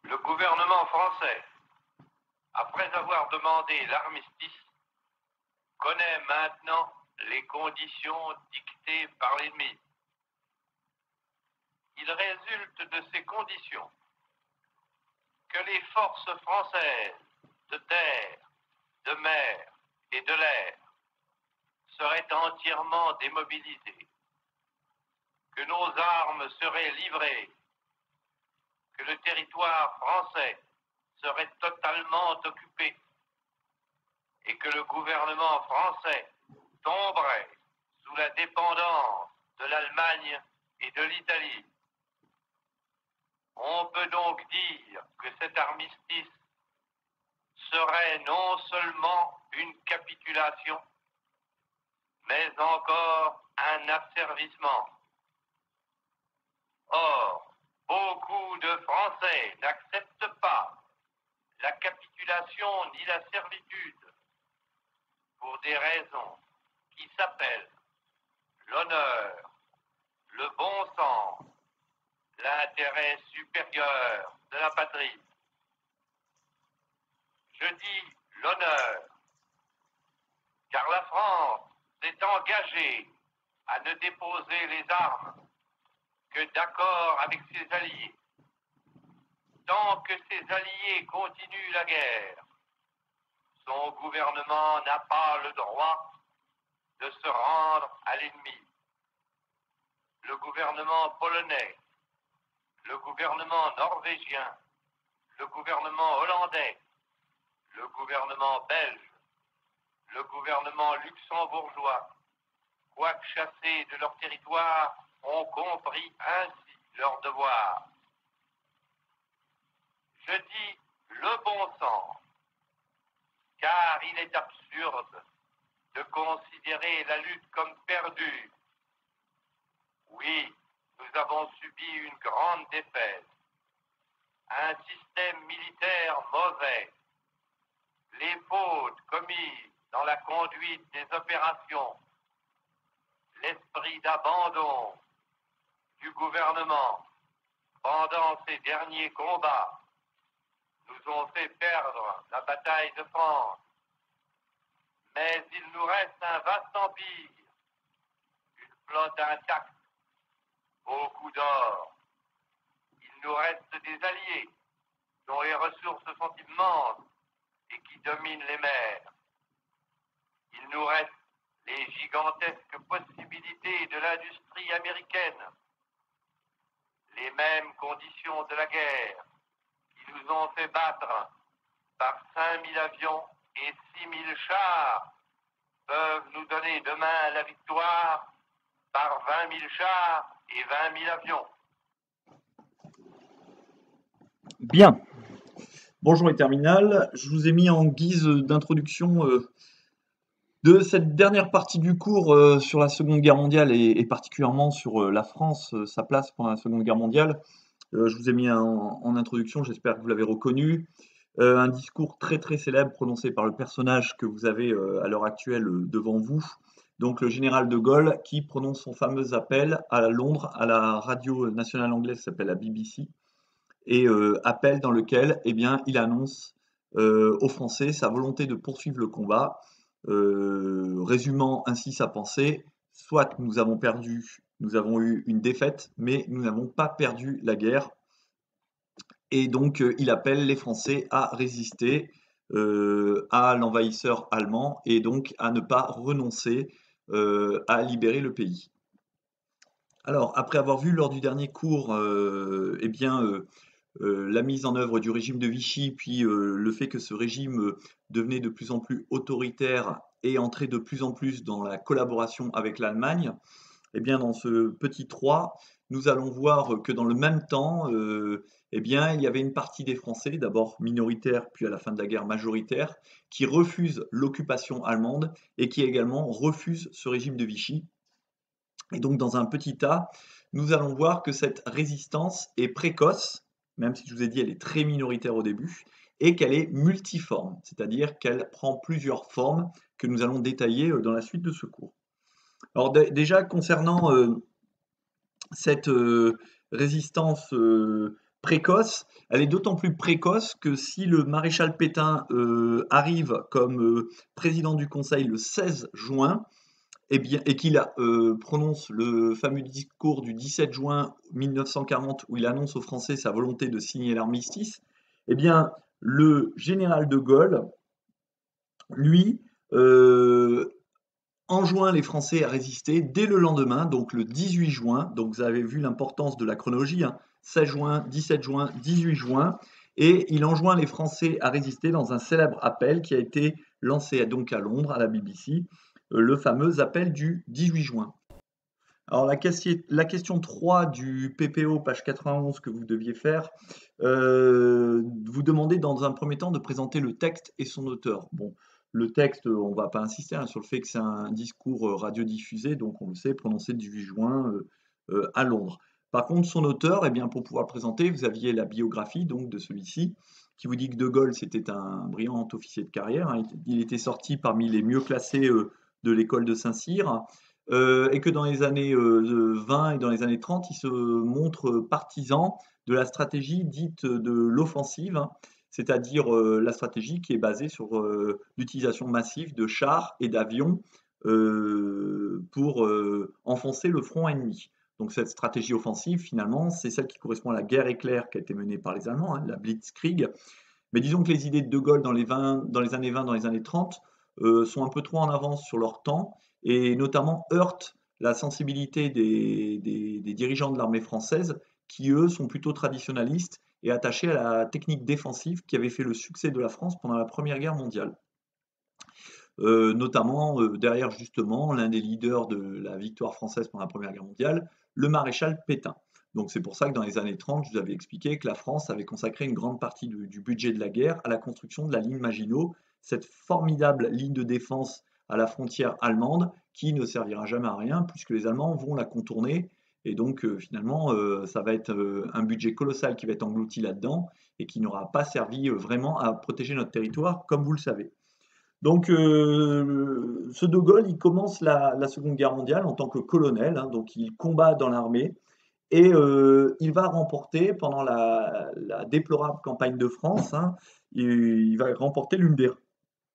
Le gouvernement français, après avoir demandé l'armistice, connaît maintenant les conditions dictées par l'ennemi. Il résulte de ces conditions que les forces françaises de terre, de mer et de l'air seraient entièrement démobilisées, que nos armes seraient livrées, que le territoire français serait totalement occupé et que le gouvernement français tomberait sous la dépendance de l'Allemagne et de l'Italie. On peut donc dire que cet armistice serait non seulement une capitulation, mais encore un asservissement. Or, beaucoup de Français n'acceptent pas la capitulation ni la servitude pour des raisons qui s'appellent l'honneur, le bon sens, l'intérêt supérieur de la patrie. Je dis l'honneur, car la France s'est engagée à ne déposer les armes que d'accord avec ses alliés. Tant que ses alliés continuent la guerre, son gouvernement n'a pas le droit de se rendre à l'ennemi. Le gouvernement polonais, le gouvernement norvégien, le gouvernement hollandais, le gouvernement belge, le gouvernement luxembourgeois, quoique chassés de leur territoire, ont compris ainsi leur devoir. Je dis le bon sens, car il est absurde de considérer la lutte comme perdue. Oui, nous avons subi une grande défaite, un système militaire mauvais, les fautes commises dans la conduite des opérations, l'esprit d'abandon du gouvernement pendant ces derniers combats nous ont fait perdre la bataille de France. Mais il nous reste un vaste empire, une flotte intacte, beaucoup d'or. Il nous reste des alliés dont les ressources sont immenses et qui dominent les mers. Il nous reste les gigantesques possibilités de l'industrie américaine, les mêmes conditions de la guerre qui nous ont fait battre par 5000 avions et 6000 chars peuvent nous donner demain la victoire par 20 000 chars et 20 000 avions. Bien. Bonjour les terminales. Je vous ai mis en guise d'introduction de cette dernière partie du cours sur la Seconde Guerre mondiale et particulièrement sur la France, sa place pendant la Seconde Guerre mondiale. Je vous ai mis en introduction, j'espère que vous l'avez reconnu, un discours très très célèbre prononcé par le personnage que vous avez à l'heure actuelle devant vous, donc le général de Gaulle qui prononce son fameux appel à Londres à la radio nationale anglaise qui s'appelle la BBC et appel dans lequel eh bien, il annonce aux Français sa volonté de poursuivre le combat, résumant ainsi sa pensée, soit nous avons perdu, nous avons eu une défaite, mais nous n'avons pas perdu la guerre. Et donc il appelle les Français à résister à l'envahisseur allemand et donc à ne pas renoncer à libérer le pays. Alors, après avoir vu lors du dernier cours eh bien, la mise en œuvre du régime de Vichy, puis le fait que ce régime devenait de plus en plus autoritaire et entrait de plus en plus dans la collaboration avec l'Allemagne, eh bien, dans ce petit 3, nous allons voir que dans le même temps, eh bien, il y avait une partie des Français, d'abord minoritaire, puis à la fin de la guerre majoritaire, qui refusent l'occupation allemande et qui également refusent ce régime de Vichy. Et donc, dans un petit A, nous allons voir que cette résistance est précoce, même si je vous ai dit elle est très minoritaire au début, et qu'elle est multiforme, c'est-à-dire qu'elle prend plusieurs formes que nous allons détailler dans la suite de ce cours. Alors déjà, concernant cette résistance précoce, Elle est d'autant plus précoce que si le maréchal Pétain arrive comme président du Conseil le 16 juin, eh bien, et qu'il prononce le fameux discours du 17 juin 1940 où il annonce aux Français sa volonté de signer l'armistice, eh bien, le général de Gaulle, lui, enjoint les Français à résister dès le lendemain, donc le 18 juin. Donc vous avez vu l'importance de la chronologie, hein, 16 juin, 17 juin, 18 juin. Et il enjoint les Français à résister dans un célèbre appel qui a été lancé donc à Londres, à la BBC, le fameux appel du 18 juin. Alors la question 3 du PPO, page 91, que vous deviez faire, vous demandez dans un premier temps de présenter le texte et son auteur. Bon, le texte, on ne va pas insister sur le fait que c'est un discours radiodiffusé, donc on le sait, prononcé le 18 juin à Londres. Par contre, son auteur, eh bien, pour pouvoir le présenter, vous aviez la biographie donc, de celui-ci, qui vous dit que De Gaulle, c'était un brillant officier de carrière, hein. Il était sorti parmi les mieux classés de l'école de Saint-Cyr, et que dans les années 20 et dans les années 30, il se montre partisan de la stratégie dite de l'offensive, hein, c'est-à-dire la stratégie qui est basée sur l'utilisation massive de chars et d'avions pour enfoncer le front ennemi. Donc cette stratégie offensive, finalement, c'est celle qui correspond à la guerre éclair qui a été menée par les Allemands, hein, la Blitzkrieg. Mais disons que les idées de De Gaulle dans les années 20, dans les années 30, sont un peu trop en avance sur leur temps et notamment heurtent la sensibilité des dirigeants de l'armée française qui, eux, sont plutôt traditionnalistes et attachés à la technique défensive qui avait fait le succès de la France pendant la Première Guerre mondiale. Notamment derrière justement l'un des leaders de la victoire française pendant la Première Guerre mondiale, le maréchal Pétain. Donc c'est pour ça que dans les années 30, je vous avais expliqué que la France avait consacré une grande partie du budget de la guerre à la construction de la ligne Maginot, cette formidable ligne de défense à la frontière allemande qui ne servira jamais à rien puisque les Allemands vont la contourner. Et donc finalement, ça va être un budget colossal qui va être englouti là-dedans et qui n'aura pas servi vraiment à protéger notre territoire, comme vous le savez. Donc, ce De Gaulle, il commence la Seconde Guerre mondiale en tant que colonel, hein, donc il combat dans l'armée et il va remporter pendant la déplorable campagne de France, hein, il va remporter l'une des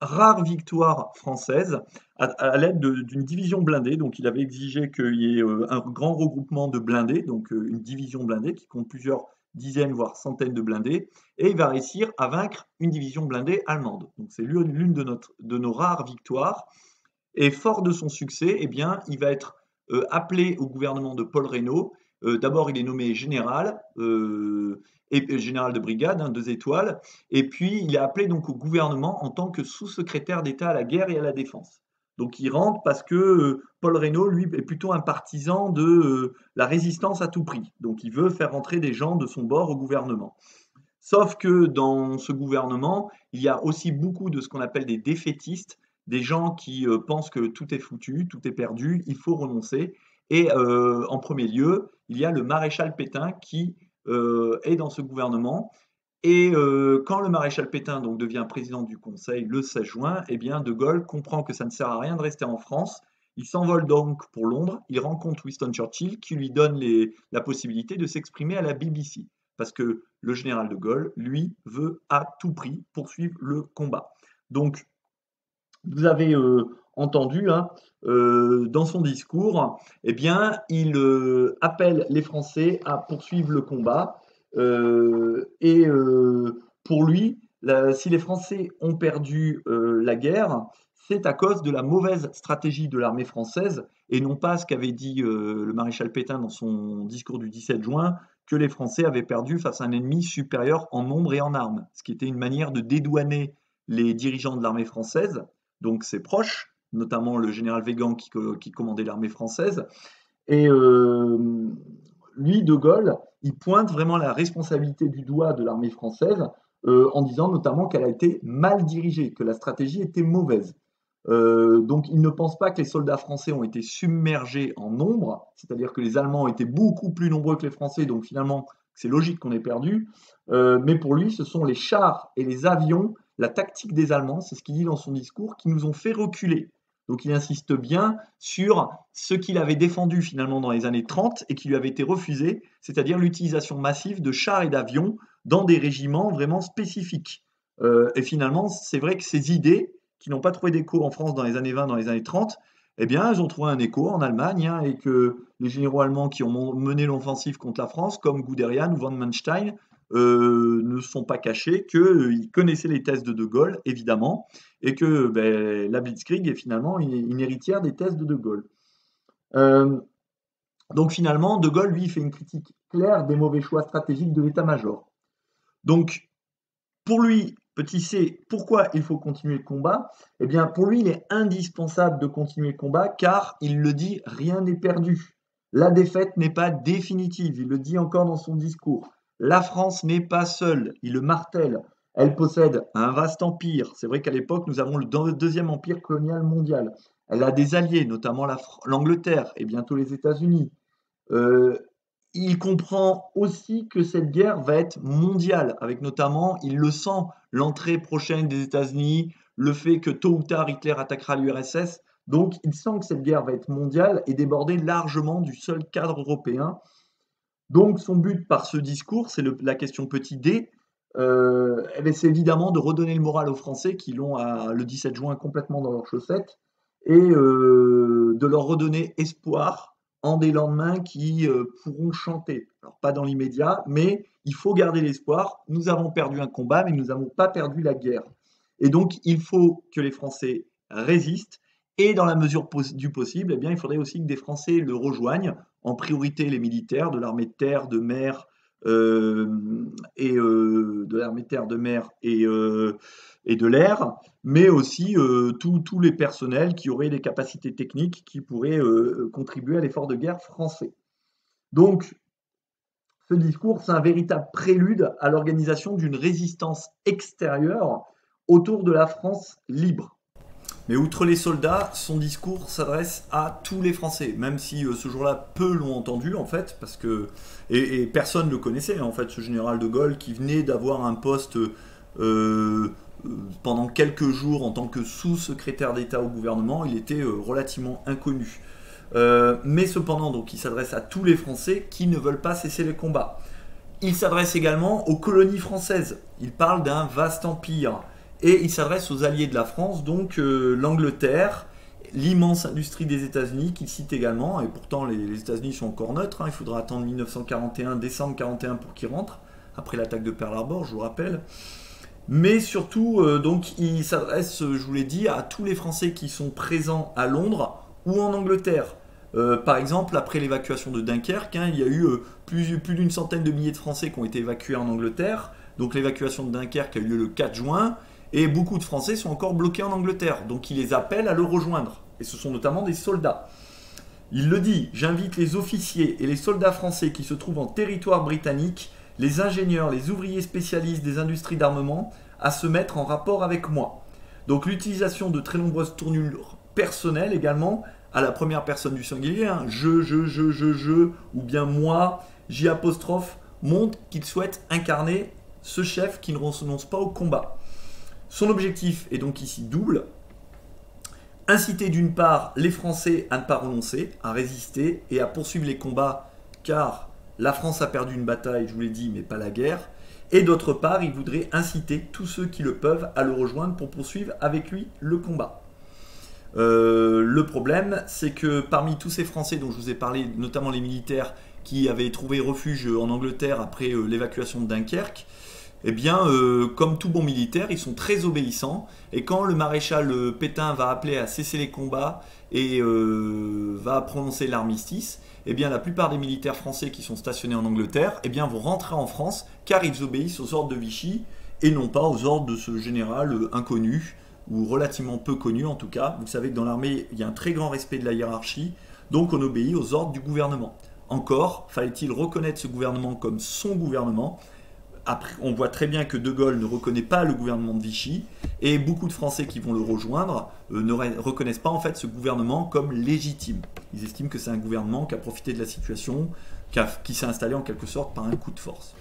rares victoires françaises à l'aide d'une division blindée. Donc, il avait exigé qu'il y ait un grand regroupement de blindés, donc une division blindée qui compte plusieurs dizaines, voire centaines de blindés, et il va réussir à vaincre une division blindée allemande. Donc, c'est l'une de nos rares victoires. Et fort de son succès, eh bien, il va être appelé au gouvernement de Paul Reynaud. D'abord, il est nommé général, et général de brigade, hein, 2 étoiles, et puis il est appelé donc au gouvernement en tant que sous-secrétaire d'État à la guerre et à la défense. Donc il rentre parce que Paul Reynaud, lui, est plutôt un partisan de la résistance à tout prix. Donc il veut faire rentrer des gens de son bord au gouvernement. Sauf que dans ce gouvernement, il y a aussi beaucoup de ce qu'on appelle des défaitistes, des gens qui pensent que tout est foutu, tout est perdu, il faut renoncer. Et en premier lieu, il y a le maréchal Pétain qui est dans ce gouvernement. Et quand le maréchal Pétain donc, devient président du Conseil le 16 juin, eh bien, De Gaulle comprend que ça ne sert à rien de rester en France. Il s'envole donc pour Londres. Il rencontre Winston Churchill qui lui donne la possibilité de s'exprimer à la BBC. Parce que le général de Gaulle, lui, veut à tout prix poursuivre le combat. Donc, vous avez entendu, hein, dans son discours, eh bien, il appelle les Français à poursuivre le combat. Et pour lui, si les Français ont perdu la guerre, c'est à cause de la mauvaise stratégie de l'armée française et non pas ce qu'avait dit le maréchal Pétain dans son discours du 17 juin, que les Français avaient perdu face à un ennemi supérieur en nombre et en armes, ce qui était une manière de dédouaner les dirigeants de l'armée française, donc ses proches, notamment le général Weygand qui commandait l'armée française. Et lui, De Gaulle, il pointe vraiment la responsabilité du doigt de l'armée française en disant notamment qu'elle a été mal dirigée, que la stratégie était mauvaise. Donc il ne pense pas que les soldats français ont été submergés en nombre, c'est-à-dire que les Allemands étaient beaucoup plus nombreux que les Français, donc finalement c'est logique qu'on ait perdu, mais pour lui ce sont les chars et les avions, la tactique des Allemands, c'est ce qu'il dit dans son discours, qui nous ont fait reculer. Donc il insiste bien sur ce qu'il avait défendu finalement dans les années 30 et qui lui avait été refusé, c'est-à-dire l'utilisation massive de chars et d'avions dans des régiments vraiment spécifiques. Et finalement, c'est vrai que ces idées, qui n'ont pas trouvé d'écho en France dans les années 20, dans les années 30, eh bien, elles ont trouvé un écho en Allemagne, hein, et que les généraux allemands qui ont mené l'offensive contre la France, comme Guderian ou von Manstein, ne sont pas cachés qu'ils connaissaient les thèses de Gaulle, évidemment, et que ben, la Blitzkrieg est finalement une héritière des thèses de Gaulle. Euh, donc finalement, De Gaulle, lui, fait une critique claire des mauvais choix stratégiques de l'état-major. Donc, pour lui, petit c, pourquoi il faut continuer le combat? Eh bien, pour lui, il est indispensable de continuer le combat car, il le dit, rien n'est perdu. La défaite n'est pas définitive, il le dit encore dans son discours. La France n'est pas seule, il le martèle. Elle possède un vaste empire. C'est vrai qu'à l'époque, nous avons le deuxième empire colonial mondial. Elle a des alliés, notamment l'Angleterre et bientôt les États-Unis. Euh, il comprend aussi que cette guerre va être mondiale, avec notamment, il le sent, l'entrée prochaine des États-Unis, le fait que tôt ou tard Hitler attaquera l'URSS. Donc il sent que cette guerre va être mondiale et déborder largement du seul cadre européen. Donc son but par ce discours, c'est la question petit d, c'est évidemment de redonner le moral aux Français qui l'ont le 17 juin complètement dans leurs chaussettes et de leur redonner espoir en des lendemains qui pourront chanter. Alors pas dans l'immédiat, mais il faut garder l'espoir. Nous avons perdu un combat, mais nous n'avons pas perdu la guerre. Et donc il faut que les Français résistent. Et dans la mesure du possible, eh bien, il faudrait aussi que des Français le rejoignent, en priorité les militaires de l'armée de terre, de mer, de l'armée de terre, de mer et de l'air, mais aussi tous les personnels qui auraient des capacités techniques qui pourraient contribuer à l'effort de guerre français. Donc, ce discours, c'est un véritable prélude à l'organisation d'une résistance extérieure autour de la France libre. Mais outre les soldats, son discours s'adresse à tous les Français, même si ce jour-là, peu l'ont entendu en fait, parce que et personne ne le connaissait en fait, ce général de Gaulle qui venait d'avoir un poste pendant quelques jours en tant que sous-secrétaire d'État au gouvernement, il était relativement inconnu. Mais cependant, donc, il s'adresse à tous les Français qui ne veulent pas cesser les combats. Il s'adresse également aux colonies françaises. Il parle d'un vaste empire. Et il s'adresse aux alliés de la France, donc l'Angleterre, l'immense industrie des États-Unis qu'il cite également, et pourtant les États-Unis sont encore neutres, hein, il faudra attendre 1941, décembre 1941 pour qu'ils rentrent, après l'attaque de Pearl Harbor, je vous rappelle. Mais surtout, donc, il s'adresse, je vous l'ai dit, à tous les Français qui sont présents à Londres ou en Angleterre. Par exemple, après l'évacuation de Dunkerque, hein, il y a eu plus d'une centaine de milliers de Français qui ont été évacués en Angleterre. Donc l'évacuation de Dunkerque a eu lieu le 4 juin. Et beaucoup de Français sont encore bloqués en Angleterre, donc il les appelle à le rejoindre. Et ce sont notamment des soldats. Il le dit, j'invite les officiers et les soldats français qui se trouvent en territoire britannique, les ingénieurs, les ouvriers spécialistes des industries d'armement, à se mettre en rapport avec moi. Donc l'utilisation de très nombreuses tournures personnelles également, à la première personne du singulier, hein, je, ou bien moi, J', montre qu'il souhaite incarner ce chef qui ne renonce pas au combat. Son objectif est donc ici double. Inciter d'une part les Français à ne pas renoncer, à résister et à poursuivre les combats, car la France a perdu une bataille, je vous l'ai dit, mais pas la guerre. Et d'autre part, il voudrait inciter tous ceux qui le peuvent à le rejoindre pour poursuivre avec lui le combat. Le problème, c'est que parmi tous ces Français dont je vous ai parlé, notamment les militaires qui avaient trouvé refuge en Angleterre après l'évacuation de Dunkerque, eh bien, comme tout bon militaire, ils sont très obéissants. Et quand le maréchal Pétain va appeler à cesser les combats et va prononcer l'armistice, eh bien, la plupart des militaires français qui sont stationnés en Angleterre, eh bien, vont rentrer en France car ils obéissent aux ordres de Vichy et non pas aux ordres de ce général inconnu ou relativement peu connu en tout cas. Vous savez que dans l'armée, il y a un très grand respect de la hiérarchie, donc on obéit aux ordres du gouvernement. Encore, fallait-il reconnaître ce gouvernement comme son gouvernement. Après, on voit très bien que De Gaulle ne reconnaît pas le gouvernement de Vichy et beaucoup de Français qui vont le rejoindre ne reconnaissent pas en fait ce gouvernement comme légitime. Ils estiment que c'est un gouvernement qui a profité de la situation, qui s'est installé en quelque sorte par un coup de force.